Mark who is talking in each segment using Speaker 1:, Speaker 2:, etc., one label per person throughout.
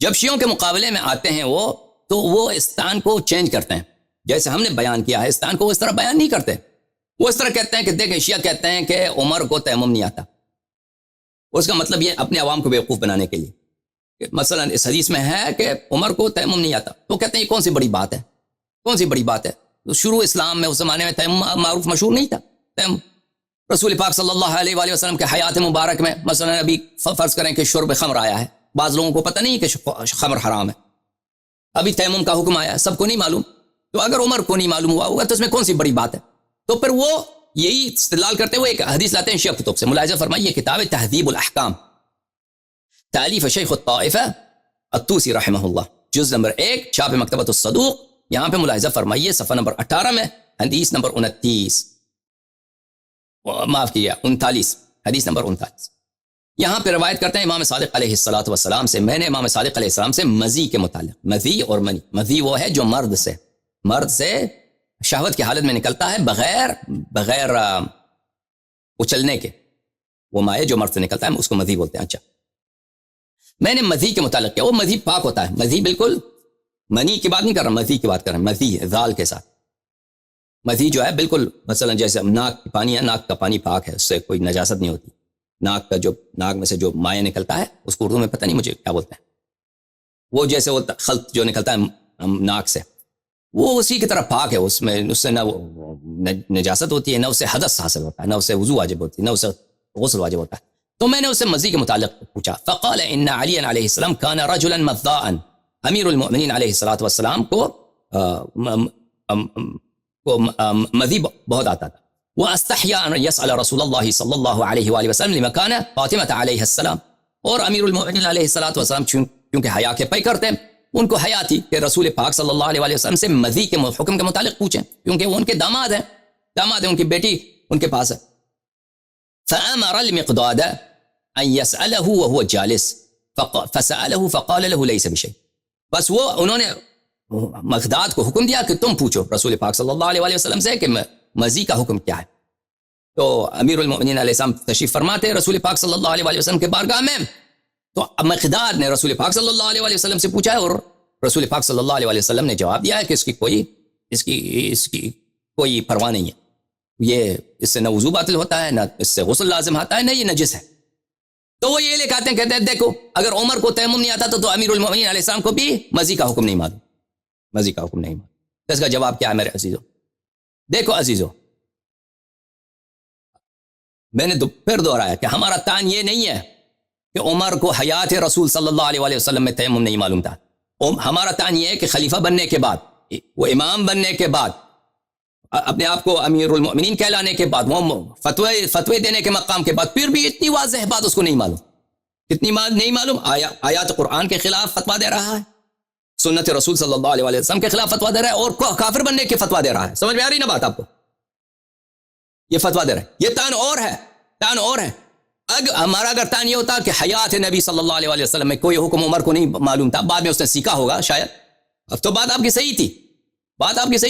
Speaker 1: جب شیعوں کے مقابلے میں آتے ہیں وہ، تو وہ استعان کو چینج کرتے ہیں. جیسے ہم نے بیان کیا ہے استعان کو وہ اس طرح بیان نہیں کرتے. وہ اس طرح کہتے ہیں کہ دیکھیں شیعہ کہتے ہیں کہ عمر کو تیمم نہیں آتا. اس کا مطلب یہ اپنے عوام کو بیوقوف بنانے کے لیے، مثلا اس حدیث میں ہے کہ عمر کو تیمم نہیں آتا، تو کہتے ہیں یہ کون سی بڑی بات ہے، کون سی بڑی بات ہے. شروع اسلام میں اس زمانے میں تیمم معروف مشہور نہیں تھا. تیمم رسول پاک صلی اللہ علیہ وآلہ وسلم کے حیات مبارک میں مثلا ابھی فرض کریں کہ شرب خمر آیا ہے، بعض لوگوں کو پتہ نہیں کہ خمر حرام ہے، ابھی تیمم کا حکم آیا ہے، سب کو نہیں معلوم. تو اگر عمر کو نہیں معلوم ہوا ہوگا تو اس میں کون سی بڑی بات ہے. تو پھر وہ یہی استدلال کرتے ہوئے ایک حدیث لاتے ہیں شیعہ کتب سے. ملاحظہ فرمائیے کتاب تہذیب الاحکام تالیف شیخ الطائفہ الطوسی رحمہ اللہ، جز نمبر 1، چھاپ مکتبۃ الصدوق. یہاں پہ ملاحظہ فرمائیے صفحہ نمبر 18 میں حدیث نمبر 29، معاف کیجیے 39، حدیث نمبر 39. یہاں پہ روایت کرتے ہیں امام صادق علیہ الصلوۃ والسلام سے، میں نے امام صادق علیہ السلام سے مزی کے متعلق، مزی اور منی، مزی وہ ہے جو مرد سے شہوت کی حالت میں نکلتا ہے بغیر اچلنے کے، وہ مائع جو مرد سے نکلتا ہے اس کو مزی بولتے ہیں. اچھا، میں نے مزی کے متعلق کیا، وہ مزی پاک ہوتا ہے. مزی بالکل منی کی بات نہیں کر رہا، مزی کی بات کر رہا ہوں، مزی ذال کے ساتھ. مزی جو ہے بالکل مثلا جیسے ناک کی پانی ہے، ناک کا پانی پاک ہے، اس سے کوئی نجاست نہیں ہوتی. ناک میں سے جو مائع نکلتا ہے اس کو اردو میں پتہ نہیں مجھے کیا بولتے ہیں، وہ جیسے وہ خلط جو نکلتا ہے ناک سے، وہ اسی کی طرح پاک ہے. اس سے نہ نجاست ہوتی ہے، نہ اس سے حدث حاصل ہوتا ہے، نہ اس سے وضو واجب ہوتی ہے، نہ اس سے غسل واجب ہوتا ہے. تو میں نے اس سے مزی کے متعلق پوچھا. فقال ان علی علیہ السلام كان رجلا مذاء، امیر المؤمنین علیہ الصلوۃ والسلام کو مزی بہت آتا تھا. واستحیا ان يسأل رسول اللہ صلی اللہ علیہ وآلہ وسلم لمكان فاطمہ علیہ السلام، اور امیر المؤمنین علیہ الصلوۃ والسلام کیونکہ حیا کے پے کرتے ہیں، ان کو حیا تھی کہ رسول پاک صلی اللہ علیہ وآلہ وسلم سے مزی کے حکم کے متعلق پوچھیں، کیونکہ وہ ان کے داماد ہیں، ان کی بیٹی ان کے پاس ہے. فامر المقداد ان يسأله وهو جالس فسأله فقال له ليس بشيء. بس وہ انہوں نے مقداد کو حکم دیا کہ تم پوچھو رسول پاک صلی اللہ علیہ وآلہ وسلم سے کہ مزی کا حکم کیا ہے. تو امیر المؤمنین علیہ السلام تشریف فرماتے رسول پاک صلی اللہ علیہ وآلہ وسلم کے بارگاہ میں. تو مقداد نے رسول پاک صلی اللہ علیہ وآلہ وسلم سے پوچھا ہے، اور رسول پاک صلی اللہ علیہ وآلہ وسلم نے جواب دیا ہے کہ اس کی کوئی پرواہ نہیں ہے، یہ اس سے نہ وضو باطل ہوتا ہے، نہ اس سے غسل لازم آتا ہے، نہ یہ نجس ہے. تو وہ یہ لکھاتے ہیں، کہتے ہیں دیکھو اگر عمر کو تیمم نہیں آتا تو امیر المؤمنین علیہ السلام کو بھی مزی کا حکم نہیں معلوم، مزی کا حکم نہیں معلوم. تو اس کا جواب کیا ہے میرے عزیزو؟ دیکھو عزیزو، میں نے پھر دوہرایا کہ ہمارا تعین یہ نہیں ہے کہ عمر کو حیات رسول صلی اللہ علیہ وآلہ وسلم میں تیمم نہیں معلوم تھا. ہمارا تعین یہ ہے کہ خلیفہ بننے کے بعد، وہ امام بننے کے بعد، اپنے آپ کو امیر المؤمنین کہلانے کے بعد، وہ فتوے دینے کے مقام کے بعد، پھر بھی اتنی واضح بات اس کو نہیں معلوم. کتنی نہیں معلوم؟ آیات قرآن کے خلاف فتویٰ دے رہا ہے، سنت رسول صلی اللہ علیہ وسلم کے خلاف فتویٰ دے رہا ہے، اور کافر بننے کے فتویٰ دے رہا ہے. سمجھ میں آ رہی نا بات آپ کو؟ یہ فتویٰ دے رہا ہے، یہ تعین اور ہے. ہمارا اگر تعین یہ ہوتا کہ حیات نبی صلی اللہ علیہ وآلہ وسلم میں کوئی حکم عمر کو نہیں معلوم تھا، بعد میں اس نے سیکھا ہوگا شاید، اب تو بات آپ کی صحیح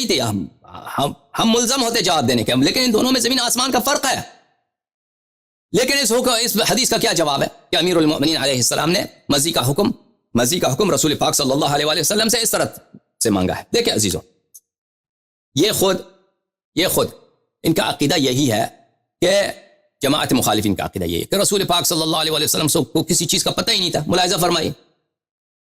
Speaker 1: تھی، ہم ملزم ہوتے جواب دینے کے، لیکن ان دونوں میں زمین آسمان کا فرق ہے. لیکن اس حدیث کا کیا جواب ہے کہ امیر المؤمنین علیہ السلام نے مزی کا حکم رسول پاک صلی اللہ علیہ وآلہ وسلم سے اس طرح سے مانگا ہے. دیکھیں عزیزو، یہ خود ان کا عقیدہ یہی ہے کہ جماعت مخالفین کا عقیدہ یہی ہے کہ رسول پاک صلی اللہ علیہ وآلہ وسلم کو کسی چیز کا پتہ ہی نہیں تھا. ملاحظہ فرمائیے،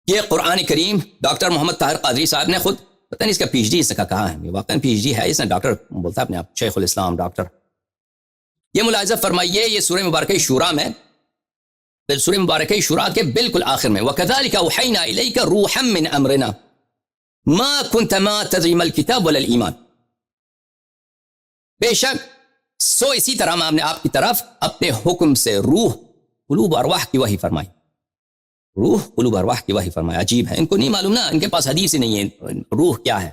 Speaker 1: یہ قرآن کریم ڈاکٹر محمد طاہر قادری صاحب نے خود، پتہ نہیں اس کا پی ایچ ڈی اس کا کہاں ہے، واقعا پی ایچ ڈی ہے، اس نے ڈاکٹر بولتا ہے اپنے آپ، شیخ الاسلام ڈاکٹر. یہ ملاحظہ فرمائیے، یہ سورہ مبارکہ شورا میں، سورہ مبارکہ شورا کے بالکل آخر میں، وَكَذَلِكَ أَوْحَيْنَا إِلَيْكَ رُوحًا مِّنْ أَمْرِنَا مَا كُنْتَ مَا تَدْرِي مَا الْكِتَابُ وَلَا الْإِيمَانُ. بے شک اسی طرح ہم نے آپ کی طرف اپنے حکم سے روح، قلوب ارواح کی وحی فرمائی. روح قلوب ارواح کی وحی فرمائی. عجیب ہے، ان کو نہیں معلوم نا، ان کے پاس حدیث ہی نہیں ہے روح کیا ہے.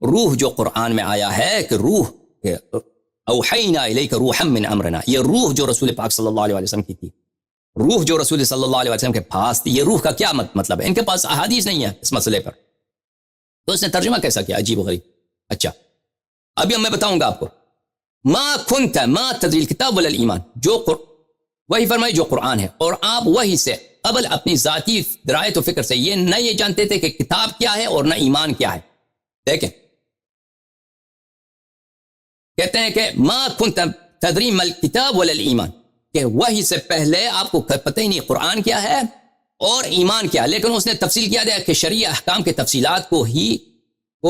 Speaker 1: روح جو قرآن میں آیا ہے کہ روح، اوحینا الیک روحا من امرنا، یہ روح جو رسول پاک صلی اللہ علیہ وسلم کی تھی، روح جو رسول صلی اللہ علیہ وسلم کے پاس تھی، یہ روح کا کیا مطلب ہے؟ ان کے پاس احادیث نہیں ہے اس مسئلے پر، تو اس نے ترجمہ کیسا کیا؟ عجیب و غریب. اچھا ابھی میں بتاؤں گا آپ کو، ما کنت ما تدری الکتاب ولا الایمان، جو وہی فرمائی جو قرآن ہے، اور آپ وہی سے قبل اپنی ذاتی درایت و فکر سے نہ یہ جانتے تھے کہ کتاب کیا ہے اور نہ ایمان کیا ہے۔ دیکھیں کہتے ہیں کہ ما کنت تدری ما الکتاب ولا الایمان، کہ وہی سے پہلے آپ کو پتہ ہی نہیں قرآن کیا ہے اور ایمان کیا، لیکن اس نے تفصیل کیا دیا کہ شرعی احکام کے تفصیلات کو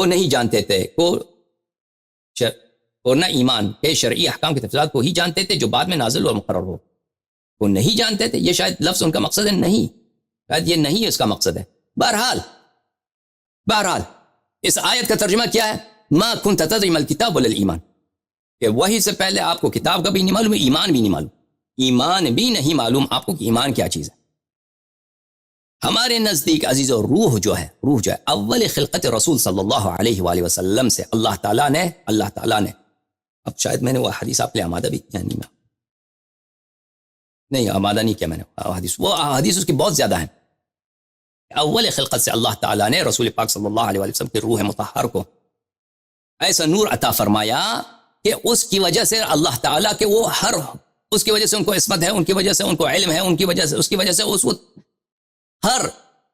Speaker 1: نہیں جانتے تھے، اور نہ ایمان کے شرعی احکام کے تفصیلات کو ہی جانتے تھے جو بعد میں نازل اور مقرر ہو، وہ نہیں جانتے تھے۔ یہ شاید لفظ ان کا مقصد ہے نہیں، شاید یہ نہیں اس کا مقصد ہے۔ بہرحال اس آیت کا ترجمہ کیا ہے؟ ما کنت تدری ما الکتاب ولا الایمان، کہ وہی سے پہلے آپ کو کتاب کا بھی نہیں معلوم، ایمان بھی نہیں معلوم، ایمان بھی نہیں معلوم آپ کو کہ ایمان کیا چیز ہے۔ ہمارے نزدیک عزیز و روح جو ہے اول خلقت رسول صلی اللہ علیہ وآلہ وسلم سے اللہ تعالیٰ نے اب شاید میں نے وہ حدیث آپ لے آمادہ بھی کیا نہیں آمادہ نہیں کیا میں نے وہ حدیث اس کی بہت زیادہ ہیں۔ اول خلقت سے اللہ تعالیٰ نے رسول پاک صلی اللہ علیہ وسلم کی روح مطہر کو ایسا نور عطا فرمایا کہ اس کی وجہ سے اللہ تعالیٰ کے وہ اس کی وجہ سے ان کو عصمت ہے، ان کی وجہ سے ان کو علم ہے، اس کی وجہ سے اس ہر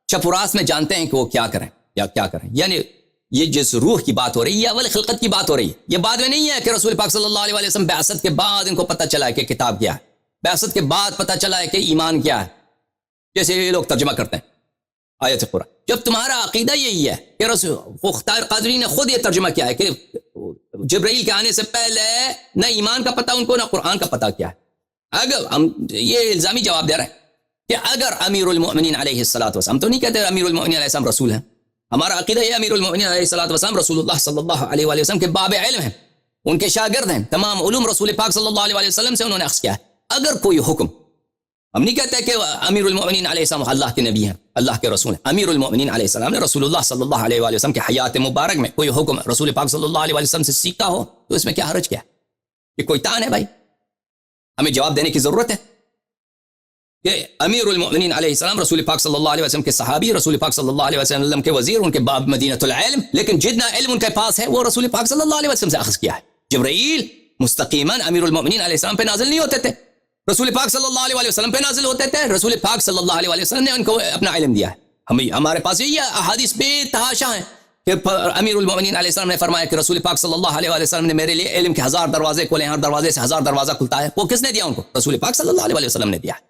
Speaker 1: چپراس میں جانتے ہیں کہ وہ کیا کریں یا کیا کریں۔ یعنی یہ جس روح کی بات ہو رہی ہے یہ اول خلقت کی بات ہو رہی ہے، یہ بعد میں نہیں ہے کہ رسول پاک صلی اللہ علیہ وسلم بعثت کے بعد ان کو پتہ چلا ہے کہ کتاب کیا ہے، بعثت کے بعد پتہ چلا ہے کہ ایمان کیا ہے، جیسے یہ لوگ ترجمہ کرتے ہیں آیت قرآن۔ جب تمہارا عقیدہ یہی ہے کہ رسول اختار قادری نے خود یہ ترجمہ کیا ہے کہ جبرائیل کے آنے سے پہلے نہ ایمان کا پتہ ان کو نہ قرآن کا پتہ کیا ہے، اگر ہم یہ الزامی جواب دے رہے ہیں کہ اگر امیر المؤمنین علیہ الصلوۃ والسلام، تو نہیں کہتے امیر المؤمنین علیہ السلام رسول ہیں، ہمارا عقیدہ یہ امیر المؤمنین علیہ الصلوۃ والسلام رسول اللہ صلی اللہ علیہ وآلہ وسلم کے باب علم ہیں، ان کے شاگرد ہیں، تمام علوم رسول پاک صلی اللہ علیہ وآلہ وسلم سے انہوں نے اخذ کیا ہے۔ اگر کوئی حکم، ہم نہیں کہتے کہ امیر المؤمنین علیہ السلام اللہ کے نبی ہیں، اللہ کے رسول ہیں، امیر المؤمنین علیہ السلام نے رسول اللہ صلی اللہ علیہ وآلہ وسلم کے حیات مبارک میں کوئی حکم رسول پاک صلی اللہ علیہ وآلہ وسلم سے سیکھا ہو تو اس میں کیا حرج کیا ہے؟ یہ کوئی تان ہے بھائی؟ ہمیں جواب دینے کی ضرورت ہے کہ امیر المؤمنین علیہ السلام رسول پاک صلی اللہ علیہ وسلم کے صحابی، رسول پاک صلی اللہ علیہ وسلم کے وزیر، ان کے باب مدینۃ العلم، لیکن جتنا علم ان کے پاس ہے وہ رسول پاک صلی اللہ علیہ وسلم سے اخذ کیا ہے۔ جبرائیل مستقیماً امیر المؤمنین علیہ السلام پہ نازل نہیں ہوتے تھے، رسول پاک صلی اللہ علیہ وسلم پہ نازل ہوتے تھے، رسول پاک صلی اللہ علیہ وسلم نے ان کو اپنا علم دیا ہے۔ ہمارے پاس یہ احادیث بے تحاشا ہیں کہ امیر المؤمنین علیہ السلام نے فرمایا کہ رسول پاک صلی اللہ علیہ وسلم نے میرے لیے علم کے 1000 دروازے کھولے ہیں، ہر دروازے سے 1000 دروازہ کھلتا ہے۔ وہ کس نے دیا ان کو؟ رسول پاک صلی اللہ علیہ وسلم نے دیا ہے۔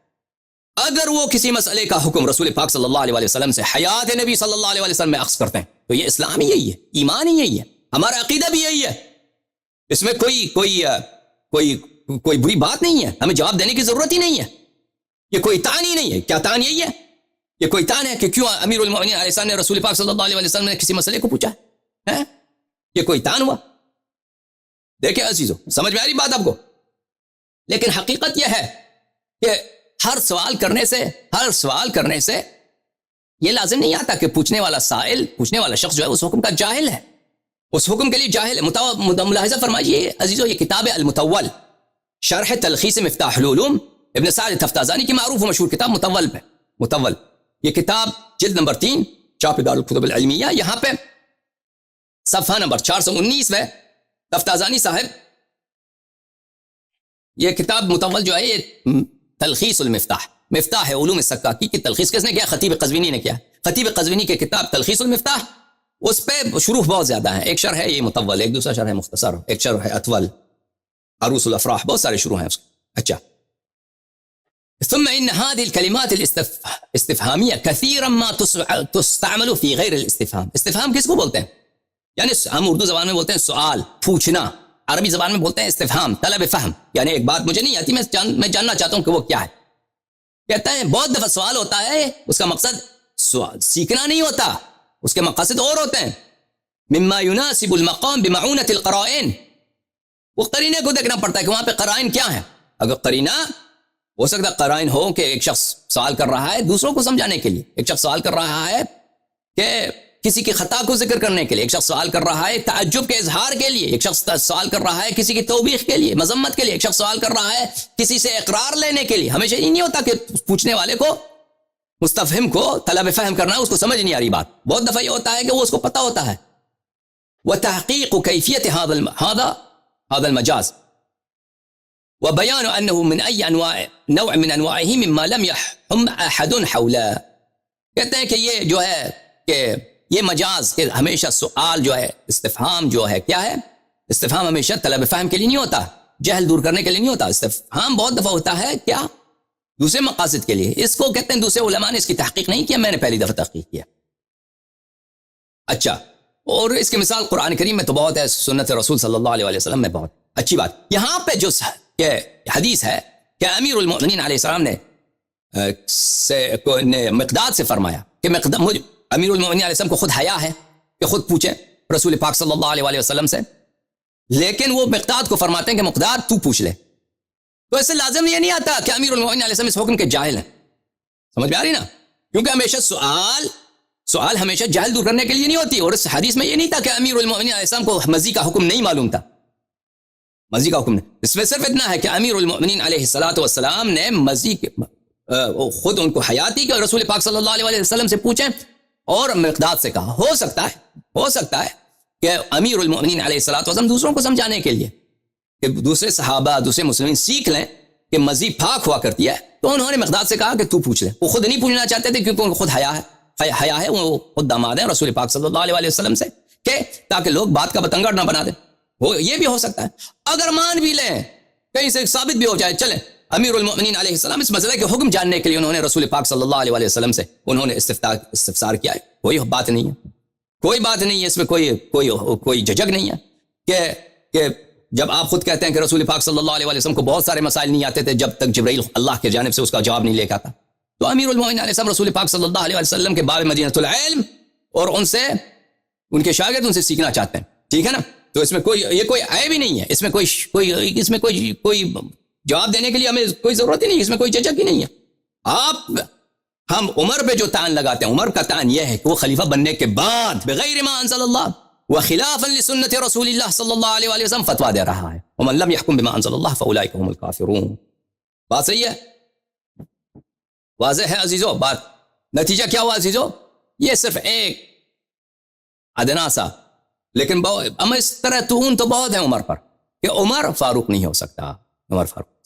Speaker 1: اگر وہ کسی مسئلے کا حکم رسول پاک صلی اللہ علیہ وسلم سے حیات نبی صلی اللہ علیہ وسلم میں اخذ کرتے ہیں تو یہ اسلام ہی یہی ہے، ایمان ہی یہی ہے، ہمارا عقیدہ بھی یہی ہے، اس میں کوئی بری بات نہیں ہے، ہمیں جواب دینے کی ضرورت ہی نہیں ہے، یہ کوئی تان ہی نہیں ہے۔ کیا تان یہی ہے؟ یہ کوئی تان ہے کہ کیوں امیر المؤمنین علیہ السلام نے رسول پاک صلی اللہ علیہ وسلم نے کسی مسئلے کو پوچھا ہے؟ یہ کوئی تان ہوا؟ دیکھیں عزیزو، سمجھ میں آ رہی بات آپ کو؟ لیکن حقیقت یہ ہے کہ ہر سوال کرنے سے یہ لازم نہیں آتا کہ پوچھنے والا شخص جو ہے اس حکم کا جاہل ہے، اس حکم کے لیے جاہل ہے۔ ملاحظہ فرمائیے عزیزو، یہ کتاب المتول شرح تلخیص مفتاح العلوم ابن سعد تفتازانی کی معروف و مشہور کتاب متول، یہ کتاب جلد نمبر 3 چاپ دار الکتب العلمیہ، یہاں پہ صفحہ نمبر 419 میں تفتازانی صاحب یہ کتاب متول جو ہے یہ تلخیص مفتاح علوم السکاکی کی تلخیص کس نے کیا؟ خطیب قزوینی نے کیا۔ خطیب قزوینی کی کتاب تلخیص المفتاح، اس پہ شروح بہت زیادہ ہیں، ایک شرح ہے یہ متول، ایک دوسرا شرح ہے مختصر، ایک شرح ہے اطول، عروس الافراح، بہت سارے شروح ہیں اس کے۔ اچھا، ثم ان هذه الكلمات الاستفهاميه كثيرا ما تستعمل في غير الاستفهام۔ استفهام کس کو بولتے ہیں؟ یعنی ہم اردو زبان میں بولتے ہیں سوال، پوچھنا، عربی زبان میں بولتے ہیں استفہام، طلب فہم، یعنی ایک بات مجھے نہیں آتی، میں جاننا چاہتا ہوں کہ وہ کیا ہے۔ کہتا ہے بہت دفعہ سوال ہوتا ہے، اس کا مقصد سیکھنا نہیں ہوتا، اس کے مقاصد اور ہوتے ہیں۔ مما يناسب المقام بمعونة القرائن، وہ قرینے کو دیکھنا پڑتا ہے کہ وہاں پہ قرائن کیا ہیں۔ اگر قرینہ ہو سکتا قرائن ہو کہ ایک شخص سوال کر رہا ہے دوسروں کو سمجھانے کے لیے، ایک شخص سوال کر رہا ہے کہ کسی کی خطا کو ذکر کرنے کے لیے، ایک شخص سوال کر رہا ہے تعجب کے اظہار کے لیے، ایک شخص سوال کر رہا ہے کسی کی توبیخ کے لیے، مذمت کے لیے، ایک شخص سوال کر رہا ہے کسی سے اقرار لینے کے لیے۔ ہمیشہ یہ نہیں ہوتا کہ پوچھنے والے کو، مستفہم کو طلب فہم کرنا ہے، اس کو سمجھ نہیں آ رہی بات۔ بہت دفعہ یہ ہوتا ہے کہ وہ اس کو پتہ ہوتا ہے۔ وتحقیق کیفیت هذا المجاز، وبيان أنه من أي نوع من أنواعه مما لم يحم أحد حوله. کہتے ہیں کہ یہ جو ہے کہ یہ مجاز کہ ہمیشہ سوال جو ہے استفہام جو ہے کیا ہے، استفہام ہمیشہ طلب فہم کے لیے نہیں ہوتا، جہل دور کرنے کے لیے نہیں ہوتا. استفہام بہت دفعہ ہوتا ہے کیا دوسرے مقاصد کے لیے. اس کو کہتے ہیں دوسرے علماء نے اس کی تحقیق نہیں کیا، میں نے پہلی دفعہ تحقیق کیا. اچھا، اور اس کی مثال قرآن کریم میں تو بہت ہے، سنت رسول صلی اللہ علیہ وسلم میں بہت. اچھی بات یہاں پہ جو کہ حدیث ہے کہ امیر المؤمنین علیہ السلام نے مقداد سے فرمایا کہ امیر المؤمنین علیہ السلام کو خود حیا ہے کہ خود پوچھیں رسول پاک صلی اللہ علیہ وسلم سے، لیکن وہ مقداد کو فرماتے ہیں کہ مقداد تو پوچھ لے. تو اس سے لازم یہ نہیں آتا کہ امیر المؤمنین علیہ السلام اس حکم کے جاہل ہیں. سمجھ میں آ رہی نا؟ کیونکہ ہمیشہ سوال ہمیشہ جہل دور کرنے کے لیے نہیں ہوتی. اور اس حدیث میں یہ نہیں تھا کہ امیر المؤمنین علیہ السلام کو مزی کا حکم نہیں معلوم تھا، مزی کا حکم نہیں. اس میں صرف اتنا ہے کہ امیر المؤمنین علیہ السلام نے مزی خود ان کو حیاتی کہ رسول پاک صلی اللہ علیہ وسلم سے پوچھیں، اور مقداد سے کہا. ہو سکتا ہے کہ امیر المؤمنین علیہ السلام دوسروں کو سمجھانے کے لیے کہ دوسرے صحابہ دوسرے مسلمین سیکھ لیں کہ مزی پاک ہوا کرتی ہے، تو انہوں نے مقداد سے کہا کہ تو پوچھ لے. وہ خود نہیں پوچھنا چاہتے تھے کیونکہ ان کو خود حیا ہے، وہ خود داماد ہیں رسول پاک صلی اللہ علیہ وسلم سے، کہ تاکہ لوگ بات کا بتنگڑ نہ بنا دیں. یہ بھی ہو سکتا ہے. اگر مان بھی لیں، کہیں سے ثابت بھی ہو جائے، چلیں امیر المؤمنین علیہ السلام اس مسئلے کے حکم جاننے کے لیے انہوں نے رسول پاک صلی اللہ علیہ وسلم سے انہوں نے استفسار کیا ہے، کوئی بات نہیں ہے، کوئی بات نہیں ہے اس میں، کوئی جھجک نہیں ہے کہ جب آپ خود کہتے ہیں کہ رسول پاک صلی اللہ علیہ وسلم کو بہت سارے مسائل نہیں آتے تھے جب تک جبرائیل اللہ کی جانب سے اس کا جواب نہیں لے کے آتا. تو امیر المؤمنین علیہ السلام رسول پاک صلی اللہ علیہ وسلم کے باب مدینۃ العلم اور ان کے شاگرد ان سے سیکھنا چاہتے ہیں. ٹھیک ہے نا؟ تو اس میں کوئی عیب ہی نہیں ہے، اس میں کوئی جواب دینے کے لیے ہمیں کوئی ضرورت ہی نہیں، اس میں کوئی جھجک ہی نہیں ہے. ہم عمر پہ جو تعین لگاتے ہیں، عمر کا تعین یہ ہے کہ وہ خلیفہ بننے کے بعد بغیر ما انزل اللہ وخلافا لسنت رسول اللہ صلی اللہ علیہ وسلم فتویٰ دے رہا ہے. ومن لم يحكم بما انزل اللہ فاولئک هم الکافرون. بات صحیح ہے، واضح ہے عزیزو بات. نتیجہ کیا ہوا عزیزو؟ یہ صرف ایک ادنا سا، لیکن اس طرح تو بہت ہے عمر پر کہ عمر فاروق نہیں ہو سکتا. عمر فاروق